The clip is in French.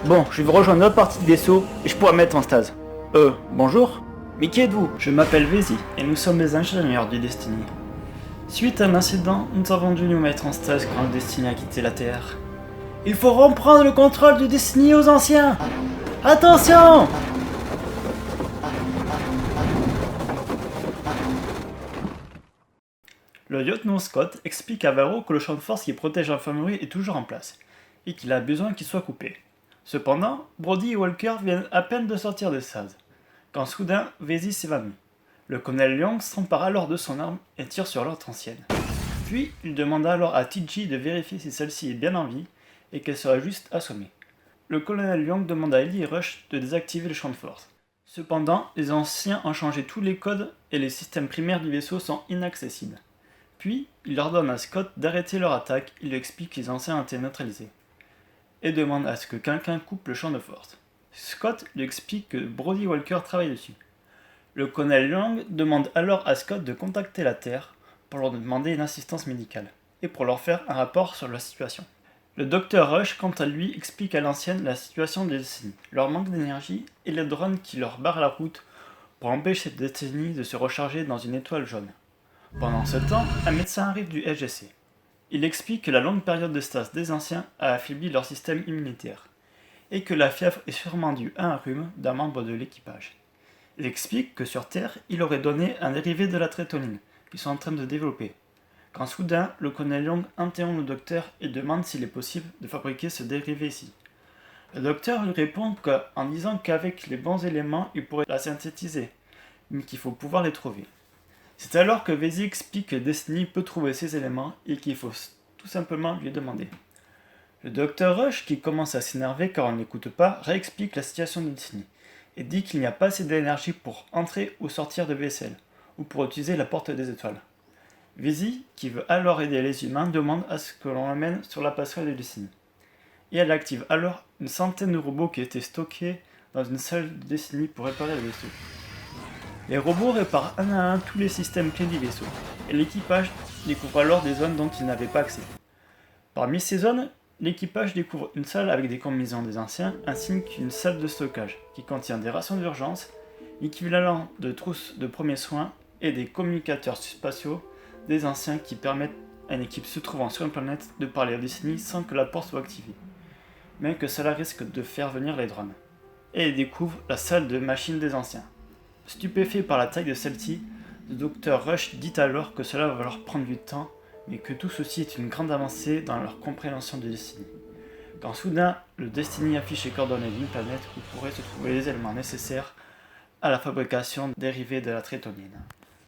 Bon, je vais rejoindre notre partie de vaisseau et je pourrai mettre en stase. Bonjour. Mais qui êtes-vous? Je m'appelle Vézi et nous sommes les ingénieurs du Destiny. Suite à un incident, nous avons dû nous mettre en stase quand le Destiny a quitté la Terre. Il faut reprendre le contrôle du Destiny aux anciens. Attention! Le lieutenant Scott explique à Varro que le champ de force qui protège l'infirmerie est toujours en place, et qu'il a besoin qu'il soit coupé. Cependant, Brody et Walker viennent à peine de sortir des stase, quand soudain, Vézi s'évanouit. Le colonel Young s'empare alors de son arme et tire sur l'autre ancienne. Puis, il demande alors à TG de vérifier si celle-ci est bien en vie et qu'elle sera juste assommée. Le colonel Young demande à Ellie et Rush de désactiver le champ de force. Cependant, les anciens ont changé tous les codes et les systèmes primaires du vaisseau sont inaccessibles. Puis, il ordonne à Scott d'arrêter leur attaque, il lui explique que les anciens ont été neutralisés, et demande à ce que quelqu'un coupe le champ de force. Scott lui explique que Brody Walker travaille dessus. Le colonel Young demande alors à Scott de contacter la Terre pour leur demander une assistance médicale, et pour leur faire un rapport sur la situation. Le docteur Rush, quant à lui, explique à l'ancienne la situation des Destiny, leur manque d'énergie et les drones qui leur barrent la route pour empêcher Destiny de se recharger dans une étoile jaune. Pendant ce temps, un médecin arrive du SGC. Il explique que la longue période de stase des anciens a affaibli leur système immunitaire, et que la fièvre est sûrement due à un rhume d'un membre de l'équipage. Il explique que sur Terre, il aurait donné un dérivé de la trétonine, qu'ils sont en train de développer. Quand soudain, le colonel Young interrompt le docteur et demande s'il est possible de fabriquer ce dérivé ici. Le docteur lui répond qu'en disant qu'avec les bons éléments, il pourrait la synthétiser, mais qu'il faut pouvoir les trouver. C'est alors que Vézi explique que Destiny peut trouver ces éléments et qu'il faut tout simplement lui demander. Le docteur Rush, qui commence à s'énerver car on n'écoute pas, réexplique la situation de Destiny et dit qu'il n'y a pas assez d'énergie pour entrer ou sortir de vaisselle, ou pour utiliser la porte des étoiles. Vézi, qui veut alors aider les humains, demande à ce que l'on l'emmène sur la passerelle de Destiny. Et elle active alors une centaine de robots qui étaient stockés dans une salle de Destiny pour réparer le vaisseau. Les robots réparent un à un tous les systèmes clés du vaisseau, et l'équipage découvre alors des zones dont il n'avait pas accès. Parmi ces zones, l'équipage découvre une salle avec des combinaisons des anciens, ainsi qu'une salle de stockage, qui contient des rations d'urgence, l'équivalent de trousses de premiers soins et des communicateurs spatiaux des anciens qui permettent à une équipe se trouvant sur une planète de parler à Destiny sans que la porte soit activée, mais que cela risque de faire venir les drones. Et ils découvrent la salle de machines des anciens. Stupéfait par la taille de celle-ci, le docteur Rush dit alors que cela va leur prendre du temps, mais que tout ceci est une grande avancée dans leur compréhension de Destiny. Quand soudain, le Destiny affiche les coordonnées d'une planète où pourraient se trouver les éléments nécessaires à la fabrication dérivée de la trétonine.